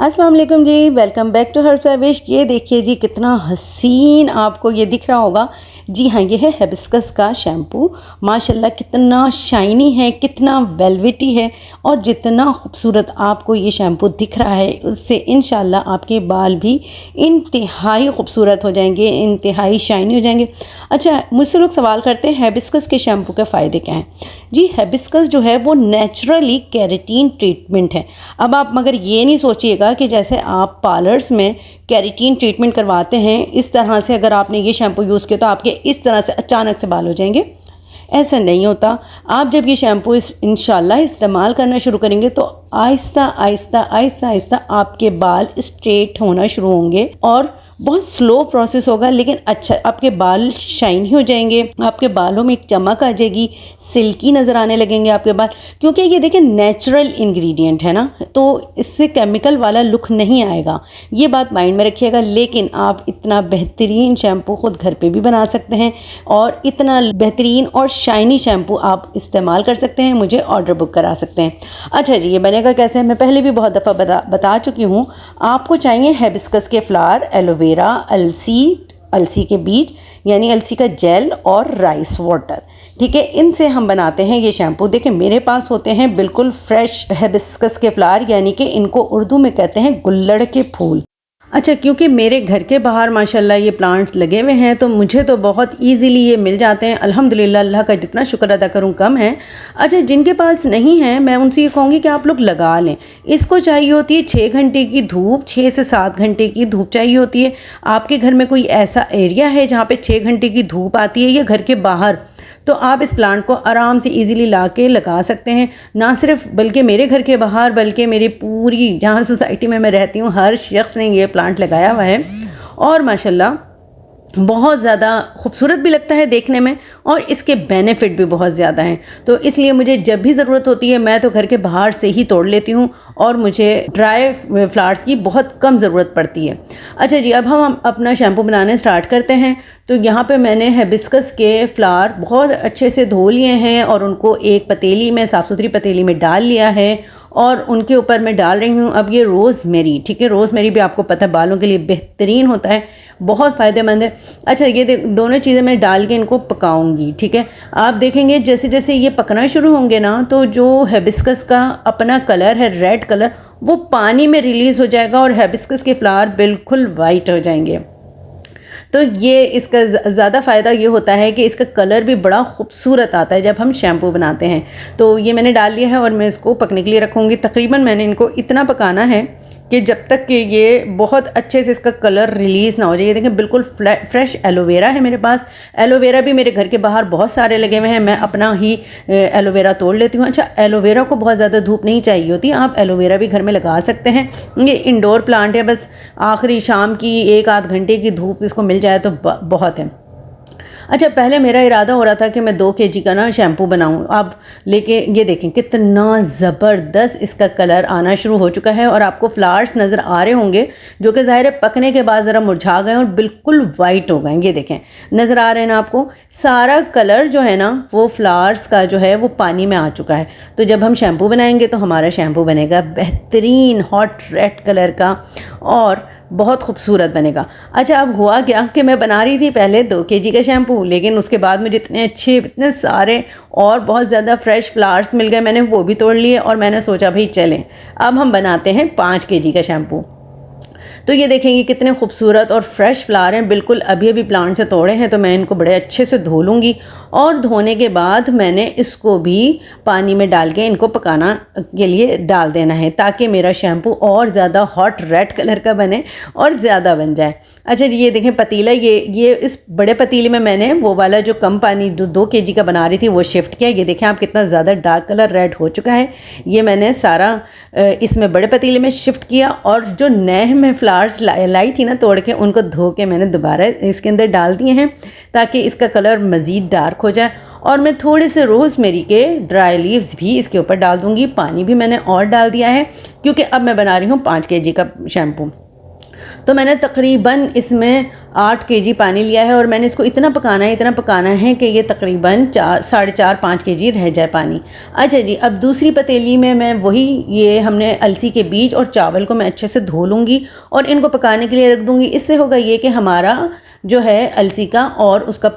अस्सलाम वालेकुम जी, welcome back to herbs by Vish. ये देखिए जी कितना हसीन आपको ये दिख रहा होगा। जी हाँ, ये है हिबिस्कस का शैम्पू। माशाल्लाह कितना शाइनी है, कितना वेलवेटी है और जितना खूबसूरत आपको ये शैम्पू दिख रहा है उससे इंशाल्लाह आपके बाल भी इंतहाई खूबसूरत हो जाएंगे, इंतहाई शाइनी हो जाएंगे। अच्छा, मुझसे लोग सवाल करते हैं हिबिस्कस के शैम्पू के फ़ायदे क्या हैं। जी, हिबिस्कस जो है वो नेचुरली केराटिन ट्रीटमेंट है। अब आप मगर ये नहीं सोचिएगा कि जैसे आप पार्लर्स में केराटिन ट्रीटमेंट करवाते हैं इस तरह से अगर आपने ये शैम्पू यूज़ किया तो आपके इस तरह से अचानक से बाल हो जाएंगे। ऐसा नहीं होता। आप जब ये शैम्पू इंशाल्लाह इस्तेमाल करना शुरू करेंगे तो आहिस्ता आहिस्ता आहिस्ता आहिस्ता आपके बाल स्ट्रेट होना शुरू होंगे और बहुत स्लो प्रोसेस होगा, लेकिन अच्छा आपके बाल शाइनी हो जाएंगे, आपके बालों में एक चमक आ जाएगी, सिल्की नज़र आने लगेंगे आपके बाल। क्योंकि ये देखिए नेचुरल इंग्रेडिएंट है ना, तो इससे केमिकल वाला लुक नहीं आएगा, ये बात माइंड में रखिएगा। लेकिन आप इतना बेहतरीन शैम्पू ख़ुद घर पे भी बना सकते हैं और इतना बेहतरीन और शाइनी शैम्पू आप इस्तेमाल कर सकते हैं, मुझे ऑर्डर बुक करा सकते हैं। अच्छा जी, ये बनेगा कैसे, मैं पहले भी बहुत दफ़ा बता चुकी हूँ। आपको चाहिए हिबिस्कस के फ्लावर, एलोवेरा, अलसी के बीज यानी अलसी का जेल और राइस वाटर। ठीक है, इनसे हम बनाते हैं ये शैम्पू। देखिए मेरे पास होते हैं बिल्कुल फ्रेश हिबिस्कस के फ्लावर, यानी कि इनको उर्दू में कहते हैं गुल्लड़ के फूल। अच्छा, क्योंकि मेरे घर के बाहर माशाल्लाह ये प्लांट्स लगे हुए हैं तो मुझे तो बहुत इजीली ये मिल जाते हैं। अल्हम्दुलिल्लाह, अल्लाह का जितना शुक्र अदा करूँ कम है। अच्छा, जिनके पास नहीं है मैं उनसे ये कहूँगी कि आप लोग लगा लें। इसको चाहिए होती है 6 घंटे की धूप, 6 से 7 घंटे की धूप चाहिए होती है। आपके घर में कोई ऐसा एरिया है जहाँ पे 6 घंटे की धूप आती है या घर के बाहर, तो आप इस प्लांट को आराम से इजीली ला के लगा सकते हैं। ना सिर्फ बल्कि मेरे घर के बाहर बल्कि मेरी पूरी जहाँ सोसाइटी में मैं रहती हूँ हर शख्स ने ये प्लांट लगाया हुआ है और माशाल्लाह बहुत ज़्यादा खूबसूरत भी लगता है देखने में और इसके बेनिफिट भी बहुत ज़्यादा हैं। तो इसलिए मुझे जब भी ज़रूरत होती है मैं तो घर के बाहर से ही तोड़ लेती हूँ और मुझे ड्राई फ्लावर्स की बहुत कम ज़रूरत पड़ती है। अच्छा जी, अब हम अपना शैम्पू बनाने स्टार्ट करते हैं। तो यहाँ पे मैंने हिबिस्कस के फ्लावर बहुत अच्छे से धो लिए हैं और उनको एक पतीली में, साफ़ सुथरी पतीली में डाल लिया है और उनके ऊपर मैं डाल रही हूँ अब ये रोज़मेरी। ठीक है, रोज़मेरी भी आपको पता है बालों के लिए बेहतरीन होता है, बहुत फ़ायदेमंद है। अच्छा, ये दोनों चीज़ें मैं डाल के इनको पकाऊंगी। ठीक है, आप देखेंगे जैसे जैसे ये पकना शुरू होंगे ना तो जो हिबिस्कस का अपना कलर है रेड कलर, वो पानी में रिलीज़ हो जाएगा और हिबिस्कस के फ्लावर बिल्कुल वाइट हो जाएंगे। तो ये इसका ज़्यादा फ़ायदा ये होता है कि इसका कलर भी बड़ा खूबसूरत आता है जब हम शैम्पू बनाते हैं। तो ये मैंने डाल लिया है और मैं इसको पकने के लिए रखूँगी। तकरीबन मैंने इनको इतना पकाना है कि जब तक कि ये बहुत अच्छे से इसका कलर रिलीज़ ना हो जाए। ये देखें बिल्कुल फ्रेश एलोवेरा है मेरे पास। एलोवेरा भी मेरे घर के बाहर बहुत सारे लगे हुए हैं, मैं अपना ही एलोवेरा तोड़ लेती हूँ। अच्छा, एलोवेरा को बहुत ज़्यादा धूप नहीं चाहिए होती, आप एलोवेरा भी घर में लगा सकते हैं। ये इंडोर प्लांट है, बस आखिरी शाम की 1-8 घंटे की धूप इसको मिल जाए तो बहुत है। अच्छा, पहले मेरा इरादा हो रहा था कि मैं 2 kg का ना शैम्पू बनाऊं अब, लेकिन ये देखें कितना ज़बरदस्त इसका कलर आना शुरू हो चुका है और आपको फ्लावर्स नज़र आ रहे होंगे जो कि ज़ाहिर है पकने के बाद ज़रा मुरझा गए और बिल्कुल वाइट हो गए। ये देखें नज़र आ रहे हैं ना आपको, सारा कलर जो है ना वो फ्लावर्स का जो है वो पानी में आ चुका है। तो जब हम शैम्पू बनाएंगे तो हमारा शैम्पू बनेगा बेहतरीन हॉट रेड कलर का और बहुत खूबसूरत बनेगा। अच्छा, अब हुआ क्या कि मैं बना रही थी पहले 2 kg का शैम्पू, लेकिन उसके बाद मुझे इतने अच्छे, इतने सारे और बहुत ज़्यादा फ्रेश फ्लावर्स मिल गए, मैंने वो भी तोड़ लिए और मैंने सोचा भाई चलें अब हम बनाते हैं 5 kg का शैम्पू। तो ये देखेंगे कितने खूबसूरत और फ्रेश फ्लावर हैं, बिल्कुल अभी अभी प्लांट से तोड़े हैं। तो मैं इनको बड़े अच्छे से धो लूँगी और धोने के बाद मैंने इसको भी पानी में डाल के इनको पकाना के लिए डाल देना है ताकि मेरा शैम्पू और ज़्यादा हॉट रेड कलर का बने और ज़्यादा बन जाए। अच्छा जी, ये देखें पतीला, ये इस बड़े पतीले में मैंने वो वाला जो कम पानी 2 kg का बना रही थी वो शिफ्ट किया। ये देखें आप कितना ज़्यादा डार्क कलर रेड हो चुका है। ये मैंने सारा इसमें बड़े पतीले में शिफ्ट किया और जो नए में फ्लावर्स लाई थी ना तोड़ के, उनको धो के मैंने दोबारा इसके अंदर डाल दिए हैं ताकि इसका कलर मज़ीद डार्क हो जाए। और मैं थोड़े से रोज़मेरी के ड्राई लीव्स भी इसके ऊपर डाल दूँगी। पानी भी मैंने और डाल दिया है क्योंकि अब मैं बना रही हूँ 5 kg का शैम्पू। तो मैंने तकरीबन इसमें 8 kg पानी लिया है और मैंने इसको इतना पकाना है कि ये तकरीबन 4.5-5 kg रह जाए पानी। अच्छा जी, अब दूसरी पतीली में मैं वही ये हमने अलसी के बीज और चावल को मैं अच्छे से धो लूँगी और इनको पकाने के लिए रख दूँगी। इससे होगा ये कि हमारा जो है अलसी का और उसका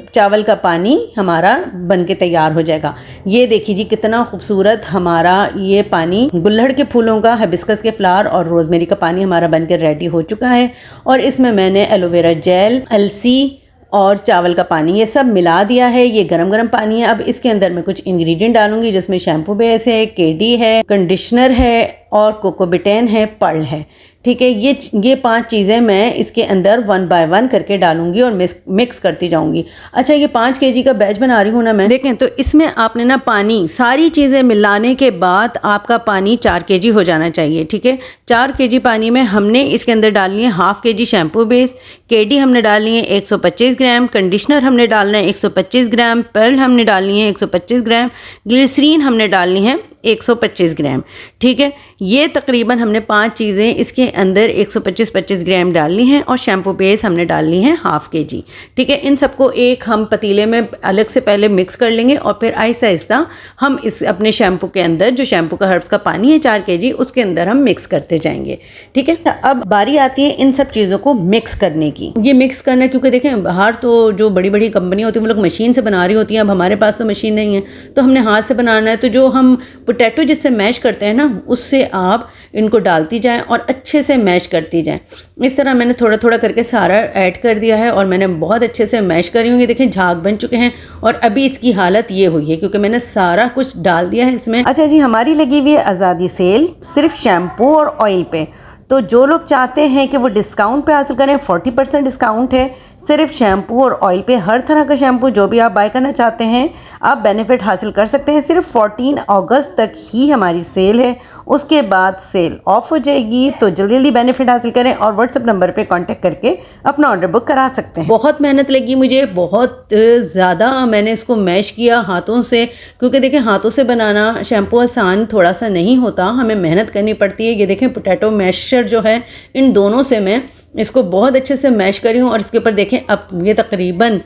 चावल का पानी हमारा बन के तैयार हो जाएगा। ये देखिए जी कितना खूबसूरत हमारा ये पानी गुल्लड़ के फूलों का, हिबिस्कस के फ्लावर और रोज़मेरी का पानी हमारा बनकर रेडी हो चुका है। और इसमें मैंने एलोवेरा जेल, अलसी और चावल का पानी ये सब मिला दिया है। ये गरम गरम पानी है। अब इसके अंदर मैं कुछ इंग्रेडिएंट डालूंगी जिसमें शैम्पू बेस है, केडी है, कंडीशनर है और कोकोबिटेन है, पर्ल है। ठीक है, ये 5 चीज़ें मैं इसके अंदर 1 बाय 1 करके डालूंगी और मिक्स करती जाऊंगी। अच्छा, ये 5 kg का बैच बना रही हूँ ना मैं। देखें तो इसमें आपने ना पानी, सारी चीज़ें मिलाने के बाद आपका पानी 4 kg हो जाना चाहिए। ठीक है, 4 kg पानी में हमने इसके अंदर डालनी है ½ kg शैम्पू बेस, केडी हमने डालनी है 125 ग्राम, कंडीशनर हमने डालना है 125 ग्राम, पर्ल हमने डालनी है 125 ग्राम, ग्लिसरीन हमने डालनी है 125 ग्राम। ठीक है, ये तकरीबन हमने 5 चीज़ें इसके अंदर 125 ग्राम डालनी है और शैम्पू बेस हमने डालनी है ½ kg। ठीक है, इन सबको एक हम पतीले में अलग से पहले मिक्स कर लेंगे और फिर आहिस्ता आहिस्ता हम इस अपने शैम्पू के अंदर, जो शैम्पू का हर्ब्स का पानी है 4 kg, उसके अंदर हम मिक्स करते जाएंगे। ठीक है, अब बारी आती है इन सब चीज़ों को मिक्स करने की। ये मिक्स करना, क्योंकि देखें बाहर तो जो बड़ी बड़ी कंपनियाँ होती हैं वो लोग मशीन से बना रही होती हैं। अब हमारे पास तो मशीन नहीं है तो हमने हाथ से बनाना है। तो जो हम पोटैटो जिससे मैश करते हैं ना, उससे आप इनको डालती जाएं और अच्छे से मैश करती जाएं। इस तरह मैंने थोड़ा थोड़ा करके सारा ऐड कर दिया है और मैंने बहुत अच्छे से मैश करी हूँ। ये देखें झाग बन चुके हैं और अभी इसकी हालत ये हुई है क्योंकि मैंने सारा कुछ डाल दिया है इसमें। अच्छा जी, हमारी लगी हुई है आज़ादी सेल सिर्फ शैम्पू और ऑयल पे। तो जो लोग चाहते हैं कि वो डिस्काउंट पे हासिल करें, 40% डिस्काउंट है सिर्फ शैम्पू और ऑयल पे। हर तरह का शैम्पू जो भी आप बाय करना चाहते हैं आप बेनिफिट हासिल कर सकते हैं। सिर्फ 14 अगस्त तक ही हमारी सेल है, उसके बाद सेल ऑफ हो जाएगी। तो जल्दी जल्दी बेनिफिट हासिल करें और व्हाट्सएप नंबर पे कांटेक्ट करके अपना ऑर्डर बुक करा सकते हैं। बहुत मेहनत लगी मुझे, बहुत ज़्यादा मैंने इसको मैश किया हाथों से, क्योंकि देखें हाथों से बनाना शैम्पू आसान थोड़ा सा नहीं होता, हमें मेहनत करनी पड़ती है। ये देखें पोटैटो मैशर जो है, इन दोनों से मैं इसको बहुत अच्छे से मैश करी हूँ। और इसके ऊपर देखें अब ये तकरीबन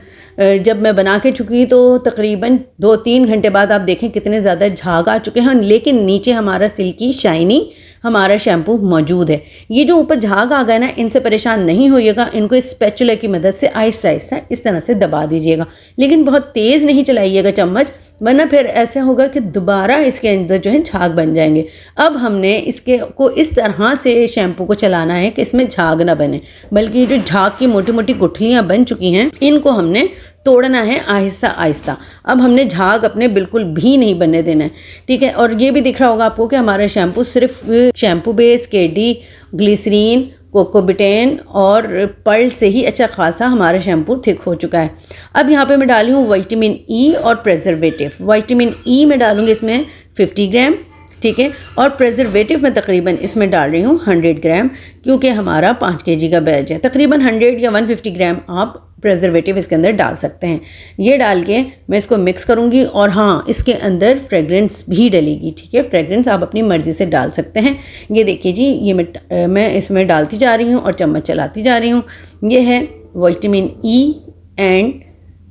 जब मैं बना के चुकी तो तकरीबन 2-3 घंटे बाद आप देखें कितने ज़्यादा झाग आ चुके हैं, लेकिन नीचे हमारा सिल्की शाइनी हमारा शैम्पू मौजूद है। ये जो ऊपर झाग आ गया ना, इनसे परेशान नहीं होइएगा, इनको इस स्पैचुला की मदद से आहिस्ता आहिस्ता इस तरह से दबा दीजिएगा, लेकिन बहुत तेज़ नहीं चलाइएगा चम्मच, वरना फिर ऐसा होगा कि दोबारा इसके अंदर जो है झाग बन जाएंगे। अब हमने इसके को इस तरह से शैम्पू को चलाना है कि इसमें झाग ना बने, बल्कि जो झाग की मोटी मोटी गुठलियाँ बन चुकी हैं इनको हमने तोड़ना है आहिस्ता आहिस्ता। अब हमने झाग अपने बिल्कुल भी नहीं बनने देना है। ठीक है, और ये भी दिख रहा होगा आपको कि हमारा शैम्पू सिर्फ शैम्पू बेस, केडी, ग्लिसरीन, कोकोबिटेन और पर्ल से ही अच्छा खासा हमारा शैम्पू थिक हो चुका है। अब यहाँ पे मैं डाली हूँ विटामिन ई और प्रिजर्वेटिव। विटामिन ई में डालूँगी इसमें 50 ग्राम। ठीक है, और प्रिजर्वेटिव में तकरीबन इसमें डाल रही हूँ 100 ग्राम, क्योंकि हमारा 5 kg का बैच है। तकरीबन 100 या 150 ग्राम आप प्रिजर्वेटिव इसके अंदर डाल सकते हैं। ये डाल के मैं इसको मिक्स करूँगी और हाँ, इसके अंदर फ्रेगरेंस भी डलेगी। ठीक है, फ्रेगरेंस आप अपनी मर्ज़ी से डाल सकते हैं। ये देखिए जी, ये मैं इसमें डालती जा रही हूँ और चम्मच चलाती जा रही हूँ। ये है विटामिन ई एंड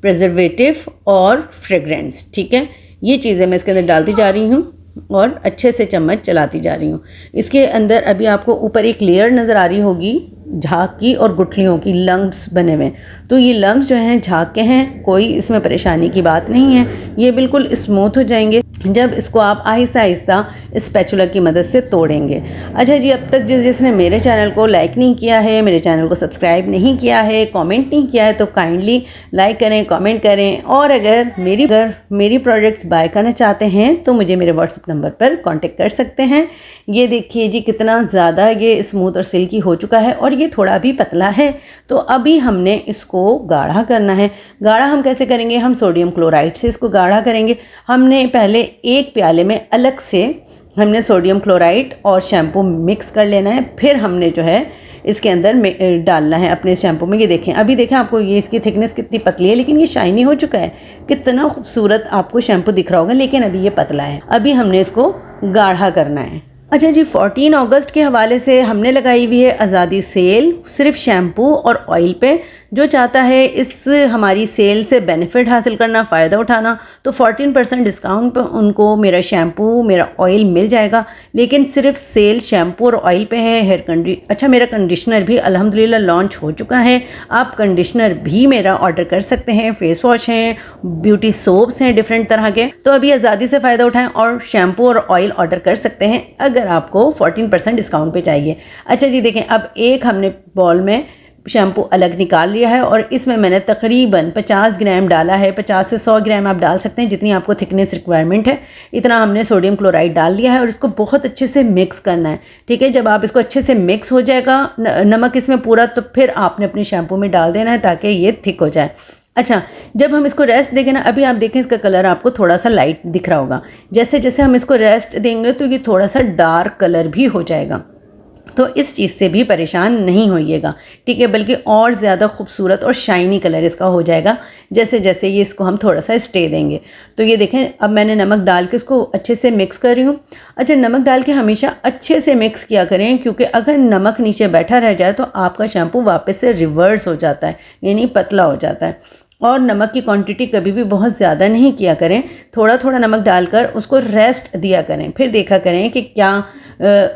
प्रिजर्वेटिव और फ्रेगरेंस। ठीक है, ये चीज़ें मैं इसके अंदर डालती जा रही हूँ और अच्छे से चम्मच चलाती जा रही हूँ। इसके अंदर अभी आपको ऊपर एक लेयर नज़र आ रही होगी झाग की और गुठलियों की, लम्ब्स बने हुए। तो ये लम्ब्स जो हैं झाग के हैं, कोई इसमें परेशानी की बात नहीं है, ये बिल्कुल स्मूथ हो जाएंगे जब इसको आप आहिस्ता आहिस्ता स्पैचुला की मदद से तोड़ेंगे। अच्छा जी, अब तक जिसने मेरे चैनल को लाइक नहीं किया है, मेरे चैनल को सब्सक्राइब नहीं किया है, कमेंट नहीं किया है, तो काइंडली लाइक करें, कमेंट करें। और अगर मेरी प्रोडक्ट्स बाय करना चाहते हैं तो मुझे मेरे व्हाट्सएप नंबर पर कांटेक्ट कर सकते हैं। ये देखिए जी कितना ज़्यादा ये स्मूथ और सिल्की हो चुका है और ये थोड़ा भी पतला है। तो अभी हमने इसको गाढ़ा करना है। गाढ़ा हम कैसे करेंगे? हम सोडियम क्लोराइड से इसको गाढ़ा करेंगे। हमने पहले एक प्याले में अलग से हमने सोडियम क्लोराइड और शैम्पू मिक्स कर लेना है, फिर हमने जो है इसके अंदर डालना है अपने शैम्पू में। ये देखें, अभी देखें आपको ये इसकी थिकनेस कितनी पतली है, लेकिन ये शाइनी हो चुका है। कितना खूबसूरत आपको शैम्पू दिख रहा होगा, लेकिन अभी ये पतला है। अभी हमने इसको गाढ़ा करना है। अच्छा जी, 14 अगस्त के हवाले से हमने लगाई हुई है आज़ादी सेल, सिर्फ शैम्पू और ऑयल पे। जो चाहता है इस हमारी सेल से बेनिफिट हासिल करना, फ़ायदा उठाना, तो 14% डिस्काउंट पे उनको मेरा शैम्पू, मेरा ऑयल मिल जाएगा। लेकिन सिर्फ सेल शैम्पू और ऑयल पे है। अच्छा, मेरा कंडीशनर भी अल्हम्दुलिल्लाह लॉन्च हो चुका है। आप कंडीशनर भी मेरा ऑर्डर कर सकते हैं। फेस वॉश हैं, ब्यूटी सोप्स हैं डिफरेंट तरह के। तो अभी आज़ादी से फ़ायदा उठाएं और शैम्पू और ऑयल ऑर्डर कर सकते हैं अगर आपको 14% डिस्काउंट पे चाहिए। अच्छा जी, देखें, अब एक हमने बॉल में शैम्पू अलग निकाल लिया है और इसमें मैंने तकरीबन 50 ग्राम डाला है। 50 से 100 ग्राम आप डाल सकते हैं, जितनी आपको थिकनेस रिक्वायरमेंट है। इतना हमने सोडियम क्लोराइड डाल लिया है और इसको बहुत अच्छे से मिक्स करना है। ठीक है, जब आप इसको अच्छे से मिक्स हो जाएगा नमक इसमें पूरा, तो फिर आपने अपने शैम्पू में डाल देना है ताकि ये थिक हो जाए। अच्छा, जब हम इसको रेस्ट देंगे ना, अभी आप देखें इसका कलर आपको थोड़ा सा लाइट दिख रहा होगा। जैसे जैसे हम इसको रेस्ट देंगे तो ये थोड़ा सा डार्क कलर भी हो जाएगा। तो इस चीज़ से भी परेशान नहीं होइएगा, ठीक है, बल्कि और ज़्यादा खूबसूरत और शाइनी कलर इसका हो जाएगा जैसे जैसे ये इसको हम थोड़ा सा स्टे देंगे। तो ये देखें, अब मैंने नमक डाल के इसको अच्छे से मिक्स कर रही हूँ। अच्छा, नमक डाल के हमेशा अच्छे से मिक्स किया करें, क्योंकि अगर नमक नीचे बैठा रह जाए तो आपका शैम्पू वापस से रिवर्स हो जाता है, यानी पतला हो जाता है। और नमक की क्वांटिटी कभी भी बहुत ज़्यादा नहीं किया करें, थोड़ा थोड़ा नमक डालकर उसको रेस्ट दिया करें, फिर देखा करें कि क्या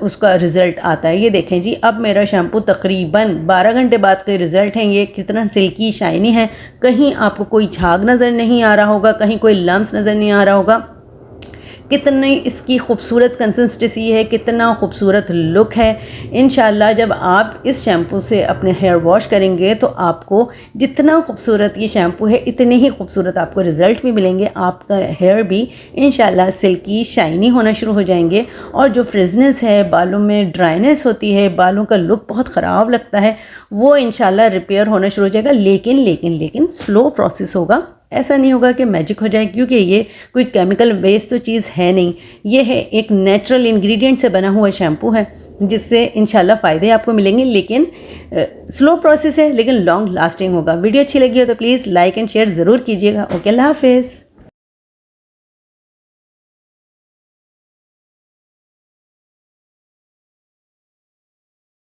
उसका रिज़ल्ट आता है। ये देखें जी, अब मेरा शैम्पू तकरीबन 12 घंटे बाद के रिज़ल्ट हैं। ये कितना सिल्की शाइनी है, कहीं आपको कोई झाग नज़र नहीं आ रहा होगा, कहीं कोई लम्स नज़र नहीं आ रहा होगा। कितनी इसकी खूबसूरत कंसिस्टेंसी है, कितना खूबसूरत लुक है। इंशाल्लाह जब आप इस शैम्पू से अपने हेयर वॉश करेंगे तो आपको जितना खूबसूरत ये शैम्पू है, इतने ही खूबसूरत आपको रिज़ल्ट भी मिलेंगे। आपका हेयर भी इंशाल्लाह सिल्की शाइनी होना शुरू हो जाएंगे। और जो फ्रिजनेस है, बालों में ड्राइनेस होती है, बालों का लुक बहुत ख़राब लगता है, वो इंशाल्लाह रिपेयर होना शुरू हो जाएगा। लेकिन स्लो प्रोसेस होगा। ऐसा नहीं होगा कि मैजिक हो जाए, क्योंकि ये कोई केमिकल बेस्ड तो चीज़ है नहीं। ये है एक नेचुरल इंग्रेडिएंट से बना हुआ शैम्पू है, जिससे इंशाल्लाह फ़ायदे आपको मिलेंगे। लेकिन स्लो प्रोसेस है, लेकिन लॉन्ग लास्टिंग होगा। वीडियो अच्छी लगी हो तो प्लीज़ लाइक एंड शेयर ज़रूर कीजिएगा। ओके, अल्लाह हाफिज़।